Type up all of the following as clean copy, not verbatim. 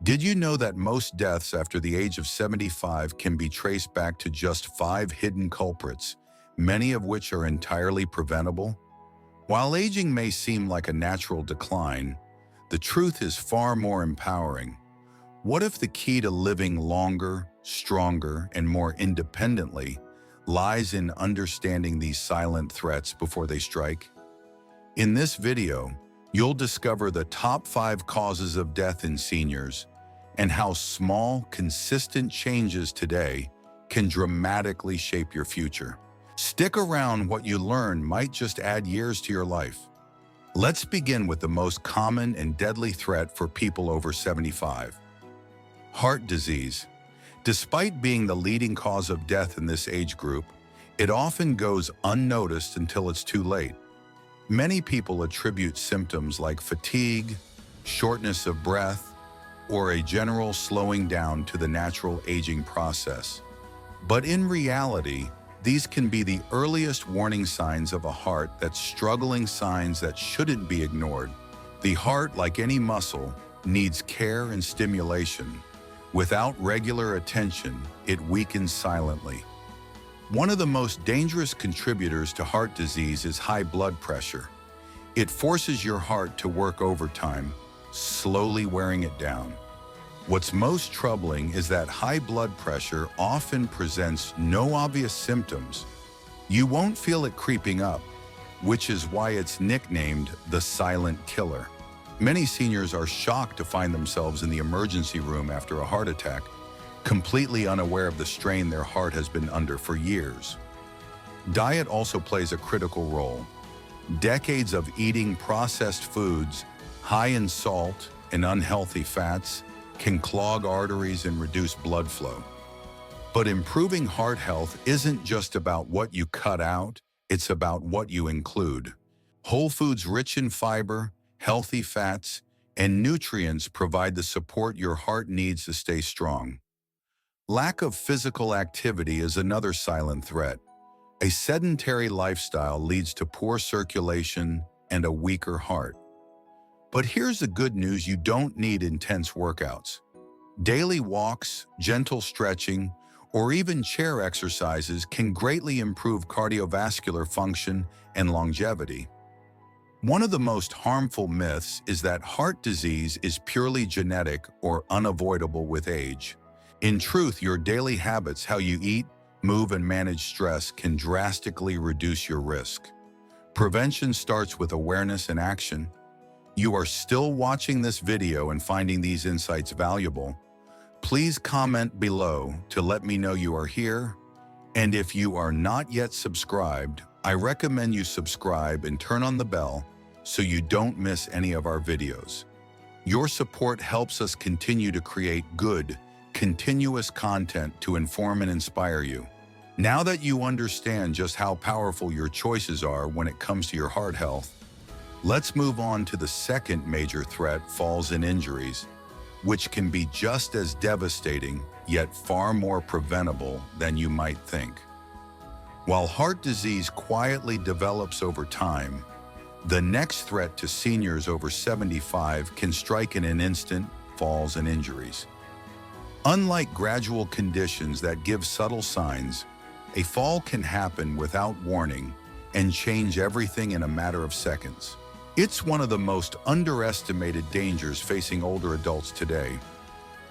Did you know that most deaths after the age of 75 can be traced back to just 5 hidden culprits, many of which are entirely preventable? While aging may seem like a natural decline, the truth is far more empowering. What if the key to living longer, stronger, and more independently lies in understanding these silent threats before they strike? In this video, you'll discover the top 5 causes of death in seniors and how small, consistent changes today can dramatically shape your future. Stick around, what you learn might just add years to your life. Let's begin with the most common and deadly threat for people over 75. Heart disease. Despite being the leading cause of death in this age group, it often goes unnoticed until it's too late. Many people attribute symptoms like fatigue, shortness of breath, or a general slowing down to the natural aging process. But in reality, these can be the earliest warning signs of a heart that's struggling, signs that shouldn't be ignored. The heart, like any muscle, needs care and stimulation. Without regular attention, it weakens silently. One of the most dangerous contributors to heart disease is high blood pressure. It forces your heart to work overtime, slowly wearing it down. What's most troubling is that high blood pressure often presents no obvious symptoms. You won't feel it creeping up, which is why it's nicknamed the silent killer. Many seniors are shocked to find themselves in the emergency room after a heart attack, completely unaware of the strain their heart has been under for years. Diet also plays a critical role. Decades of eating processed foods, high in salt and unhealthy fats, can clog arteries and reduce blood flow. But improving heart health isn't just about what you cut out, it's about what you include. Whole foods rich in fiber, healthy fats, and nutrients provide the support your heart needs to stay strong. Lack of physical activity is another silent threat. A sedentary lifestyle leads to poor circulation and a weaker heart. But here's the good news: you don't need intense workouts. Daily walks, gentle stretching, or even chair exercises can greatly improve cardiovascular function and longevity. One of the most harmful myths is that heart disease is purely genetic or unavoidable with age. In truth, your daily habits, how you eat, move, and manage stress can drastically reduce your risk. Prevention starts with awareness and action. You are still watching this video and finding these insights valuable. Please comment below to let me know you are here. And if you are not yet subscribed, I recommend you subscribe and turn on the bell so you don't miss any of our videos. Your support helps us continue to create good, continuous content to inform and inspire you. Now that you understand just how powerful your choices are when it comes to your heart health, let's move on to the second major threat: falls and injuries, which can be just as devastating, yet far more preventable than you might think. While heart disease quietly develops over time, the next threat to seniors over 75 can strike in an instant: falls and injuries. Unlike gradual conditions that give subtle signs, a fall can happen without warning and change everything in a matter of seconds. It's one of the most underestimated dangers facing older adults today,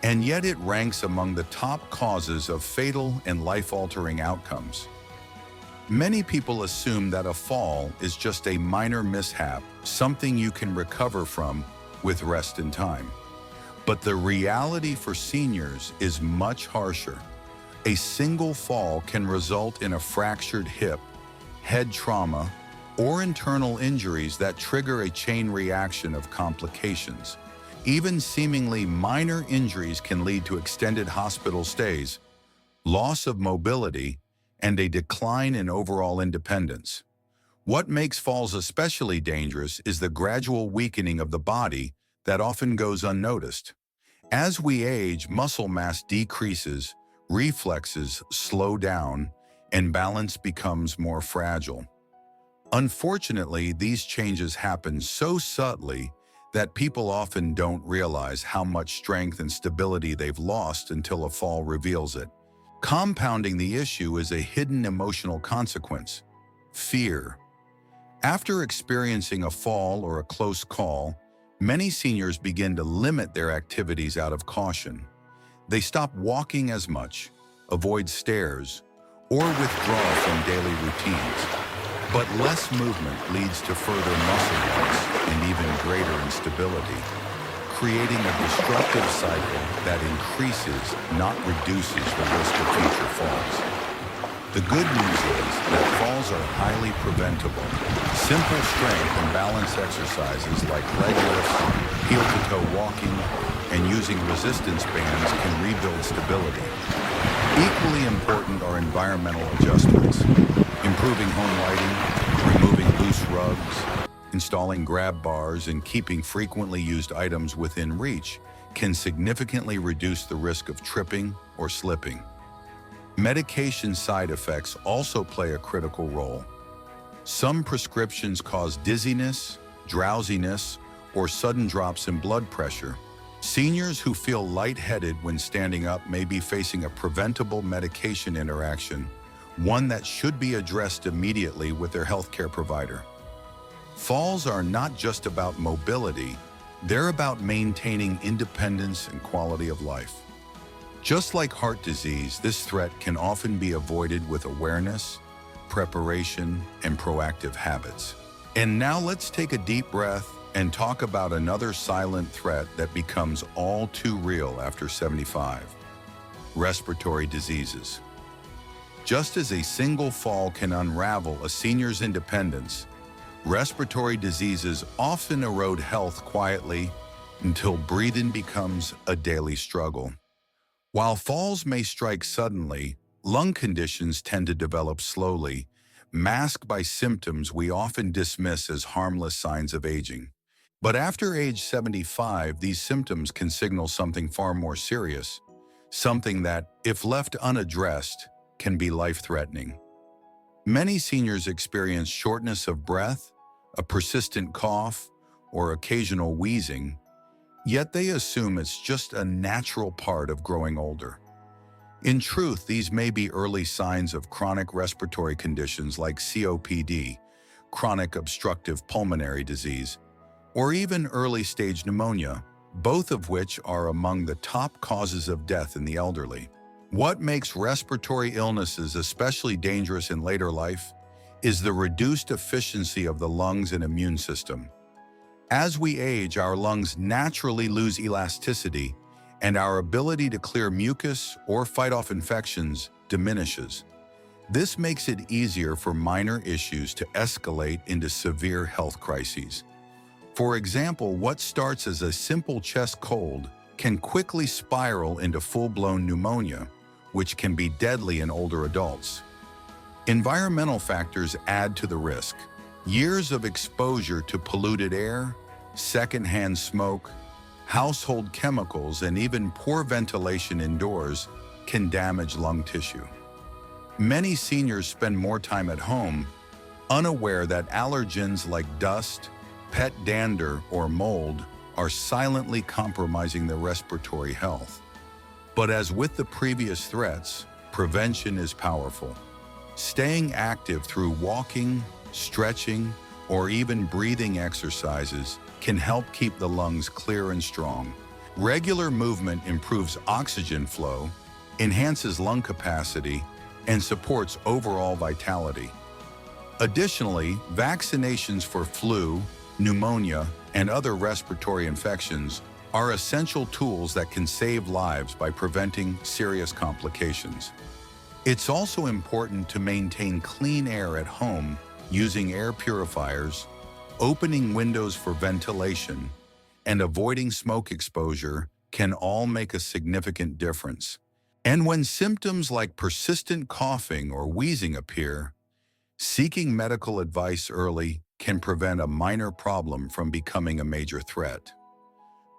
and yet it ranks among the top causes of fatal and life-altering outcomes. Many people assume that a fall is just a minor mishap, something you can recover from with rest and time. But the reality for seniors is much harsher. A single fall can result in a fractured hip, head trauma, or internal injuries that trigger a chain reaction of complications. Even seemingly minor injuries can lead to extended hospital stays, loss of mobility, and a decline in overall independence. What makes falls especially dangerous is the gradual weakening of the body that often goes unnoticed. As we age, muscle mass decreases, reflexes slow down, and balance becomes more fragile. Unfortunately, these changes happen so subtly that people often don't realize how much strength and stability they've lost until a fall reveals it. Compounding the issue is a hidden emotional consequence: fear. After experiencing a fall or a close call, many seniors begin to limit their activities out of caution. They stop walking as much, avoid stairs, or withdraw from daily routines. But less movement leads to further muscle loss and even greater instability, creating a destructive cycle that increases, not reduces, the risk of future falls. The good news is that falls are highly preventable. Simple strength and balance exercises like leg lifts, heel-to-toe walking, and using resistance bands can rebuild stability. Equally important are environmental adjustments. Improving home lighting, removing loose rugs, installing grab bars, and keeping frequently used items within reach can significantly reduce the risk of tripping or slipping. Medication side effects also play a critical role. Some prescriptions cause dizziness, drowsiness, or sudden drops in blood pressure. Seniors who feel lightheaded when standing up may be facing a preventable medication interaction, one that should be addressed immediately with their healthcare provider. Falls are not just about mobility, they're about maintaining independence and quality of life. Just like heart disease, this threat can often be avoided with awareness, preparation, and proactive habits. And now let's take a deep breath and talk about another silent threat that becomes all too real after 75: respiratory diseases. Just as a single fall can unravel a senior's independence, respiratory diseases often erode health quietly until breathing becomes a daily struggle. While falls may strike suddenly, lung conditions tend to develop slowly, masked by symptoms we often dismiss as harmless signs of aging. But after age 75, these symptoms can signal something far more serious, something that, if left unaddressed, can be life-threatening. Many seniors experience shortness of breath, a persistent cough, or occasional wheezing, yet they assume it's just a natural part of growing older. In truth, these may be early signs of chronic respiratory conditions like COPD, chronic obstructive pulmonary disease, or even early-stage pneumonia, both of which are among the top causes of death in the elderly. What makes respiratory illnesses especially dangerous in later life is the reduced efficiency of the lungs and immune system. As we age, our lungs naturally lose elasticity, and our ability to clear mucus or fight off infections diminishes. This makes it easier for minor issues to escalate into severe health crises. For example, what starts as a simple chest cold can quickly spiral into full-blown pneumonia, which can be deadly in older adults. Environmental factors add to the risk. Years of exposure to polluted air, secondhand smoke, household chemicals, and even poor ventilation indoors can damage lung tissue. Many seniors spend more time at home, unaware that allergens like dust, pet dander, or mold are silently compromising their respiratory health. But as with the previous threats, prevention is powerful. Staying active through walking, stretching, or even breathing exercises can help keep the lungs clear and strong. Regular movement improves oxygen flow, enhances lung capacity, and supports overall vitality. Additionally, vaccinations for flu, pneumonia, and other respiratory infections are essential tools that can save lives by preventing serious complications. It's also important to maintain clean air at home using air purifiers, opening windows for ventilation, and avoiding smoke exposure can all make a significant difference. And when symptoms like persistent coughing or wheezing appear, seeking medical advice early can prevent a minor problem from becoming a major threat.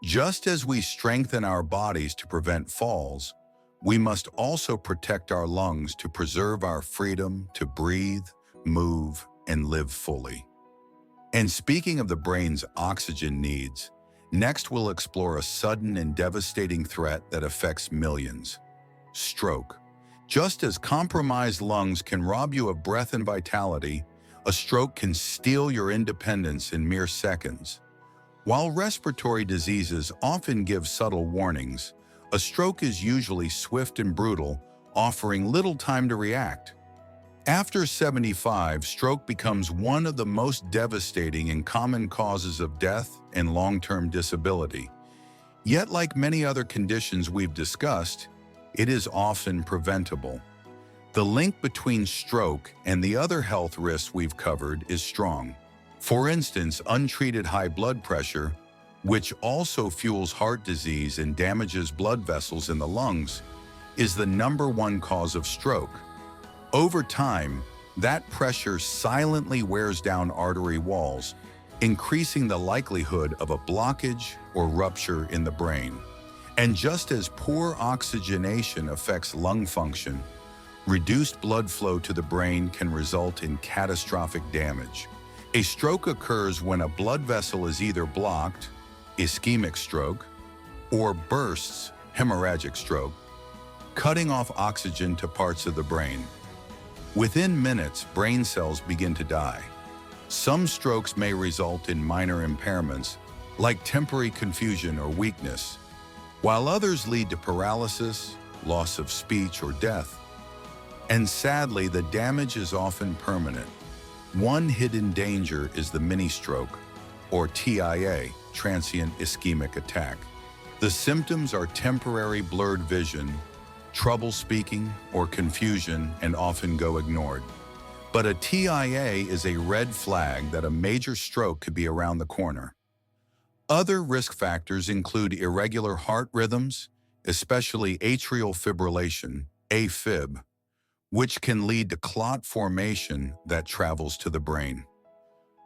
Just as we strengthen our bodies to prevent falls, we must also protect our lungs to preserve our freedom to breathe, move, and live fully. And speaking of the brain's oxygen needs, Next, we'll explore a sudden and devastating threat that affects millions: stroke. Just as compromised lungs can rob you of breath and vitality, a stroke can steal your independence in mere seconds. While respiratory diseases often give subtle warnings, a stroke is usually swift and brutal, offering little time to react. After 75, stroke becomes one of the most devastating and common causes of death and long-term disability. Yet, like many other conditions we've discussed, it is often preventable. The link between stroke and the other health risks we've covered is strong. For instance, untreated high blood pressure, which also fuels heart disease and damages blood vessels in the lungs, is the #1 cause of stroke. Over time, that pressure silently wears down artery walls, increasing the likelihood of a blockage or rupture in the brain. And just as poor oxygenation affects lung function, reduced blood flow to the brain can result in catastrophic damage. A stroke occurs when a blood vessel is either blocked, ischemic stroke, or bursts, hemorrhagic stroke, cutting off oxygen to parts of the brain. Within minutes, brain cells begin to die. Some strokes may result in minor impairments, like temporary confusion or weakness, while others lead to paralysis, loss of speech, or death. And sadly, the damage is often permanent. One hidden danger is the mini-stroke, or TIA, transient ischemic attack. The symptoms are temporary blurred vision, trouble speaking, or confusion, and often go ignored. But a TIA is a red flag that a major stroke could be around the corner. Other risk factors include irregular heart rhythms, especially atrial fibrillation, AFib, which can lead to clot formation that travels to the brain.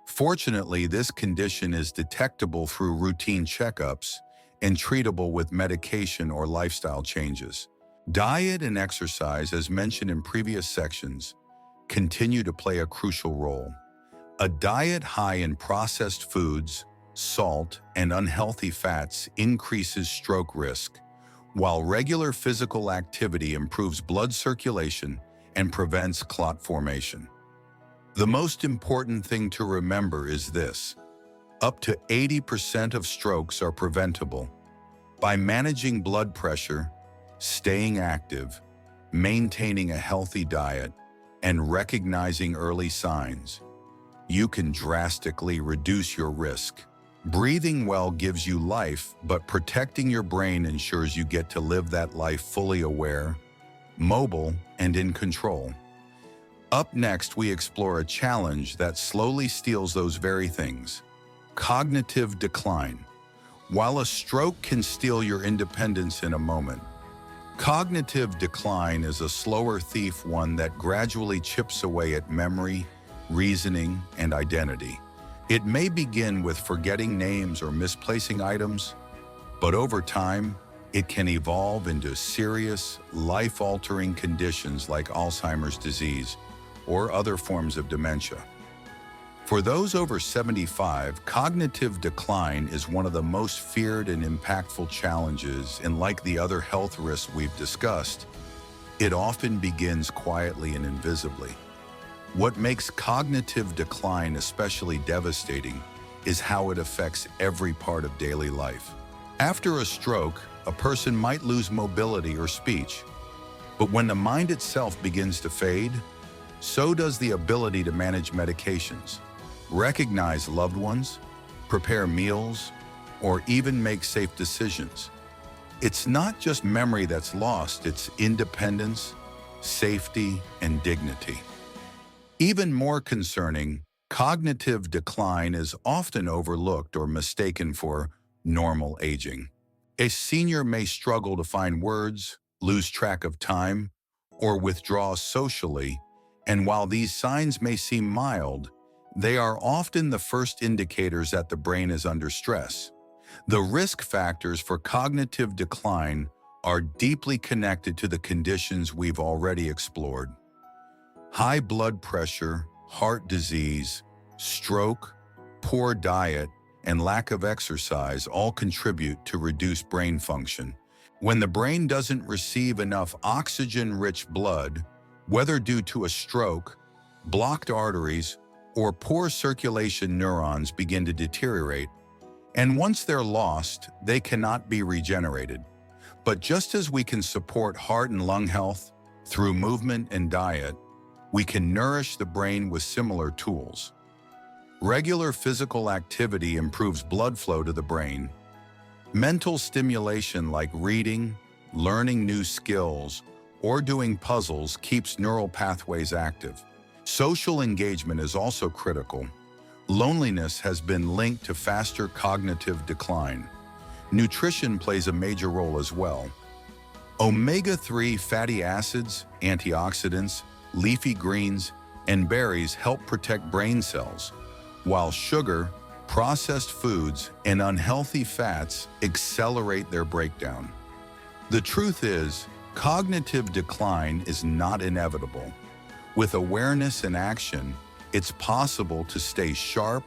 Fortunately, this condition is detectable through routine checkups and treatable with medication or lifestyle changes. Diet and exercise, as mentioned in previous sections, continue to play a crucial role. A diet high in processed foods, salt, and unhealthy fats increases stroke risk, while regular physical activity improves blood circulation and prevents clot formation. The most important thing to remember is this: up to 80% of strokes are preventable. By managing blood pressure, staying active, maintaining a healthy diet, and recognizing early signs, you can drastically reduce your risk. Breathing well gives you life, but protecting your brain ensures you get to live that life fully aware, mobile, and in control. Up next, we explore a challenge that slowly steals those very things: cognitive decline. While a stroke can steal your independence in a moment, cognitive decline is a slower thief, one that gradually chips away at memory, reasoning, and identity. It may begin with forgetting names or misplacing items, but over time, it can evolve into serious, life-altering conditions like Alzheimer's disease or other forms of dementia. For those over 75, cognitive decline is one of the most feared and impactful challenges, and like the other health risks we've discussed, it often begins quietly and invisibly. What makes cognitive decline especially devastating is how it affects every part of daily life. After a stroke, a person might lose mobility or speech, but when the mind itself begins to fade, so does the ability to manage medications, recognize loved ones, prepare meals, or even make safe decisions. It's not just memory that's lost, it's independence, safety, and dignity. Even more concerning, cognitive decline is often overlooked or mistaken for normal aging. A senior may struggle to find words, lose track of time, or withdraw socially, and while these signs may seem mild, they are often the first indicators that the brain is under stress. The risk factors for cognitive decline are deeply connected to the conditions we've already explored: high blood pressure, heart disease, stroke, poor diet, and lack of exercise all contribute to reduced brain function. When the brain doesn't receive enough oxygen-rich blood, whether due to a stroke, blocked arteries, or poor circulation, neurons begin to deteriorate, and once they're lost, they cannot be regenerated. But just as we can support heart and lung health through movement and diet, we can nourish the brain with similar tools. Regular physical activity improves blood flow to the brain. Mental stimulation like reading, learning new skills, or doing puzzles keeps neural pathways active. Social engagement is also critical. Loneliness has been linked to faster cognitive decline. Nutrition plays a major role as well. Omega-3 fatty acids, antioxidants, leafy greens, and berries help protect brain cells, while sugar, processed foods, and unhealthy fats accelerate their breakdown. The truth is, cognitive decline is not inevitable. With awareness and action, it's possible to stay sharp,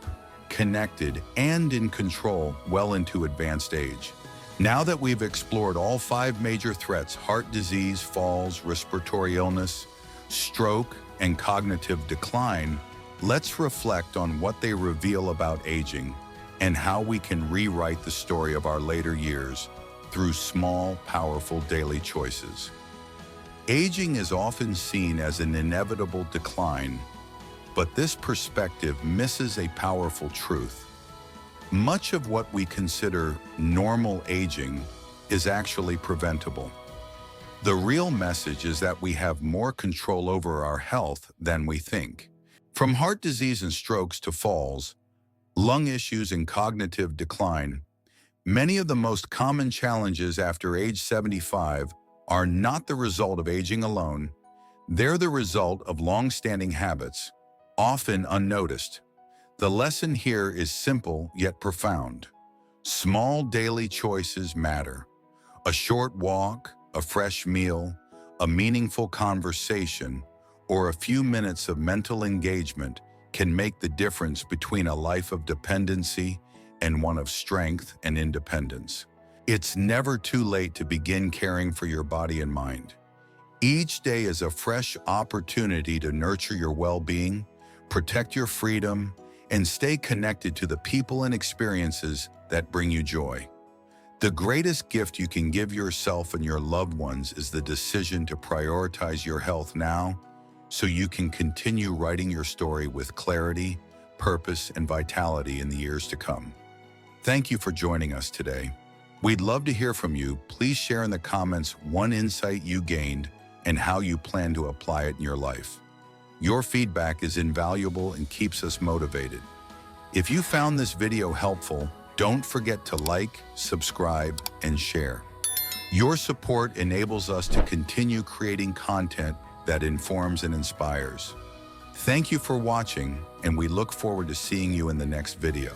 connected, and in control well into advanced age. Now that we've explored all 5 major threats: heart disease, falls, respiratory illness, stroke, and cognitive decline, let's reflect on what they reveal about aging and how we can rewrite the story of our later years through small, powerful daily choices. Aging is often seen as an inevitable decline, but this perspective misses a powerful truth. Much of what we consider normal aging is actually preventable. The real message is that we have more control over our health than we think. From heart disease and strokes to falls, lung issues and cognitive decline, many of the most common challenges after age 75 are not the result of aging alone. They're the result of long-standing habits, often unnoticed. The lesson here is simple yet profound. Small daily choices matter. A short walk, a fresh meal, a meaningful conversation, or a few minutes of mental engagement can make the difference between a life of dependency and one of strength and independence. It's never too late to begin caring for your body and mind. Each day is a fresh opportunity to nurture your well-being, protect your freedom, and stay connected to the people and experiences that bring you joy. The greatest gift you can give yourself and your loved ones is the decision to prioritize your health now, so you can continue writing your story with clarity, purpose, and vitality in the years to come. Thank you for joining us today. We'd love to hear from you. Please share in the comments one insight you gained and how you plan to apply it in your life. Your feedback is invaluable and keeps us motivated. If you found this video helpful, don't forget to like, subscribe, and share. Your support enables us to continue creating content that informs and inspires. Thank you for watching, and we look forward to seeing you in the next video.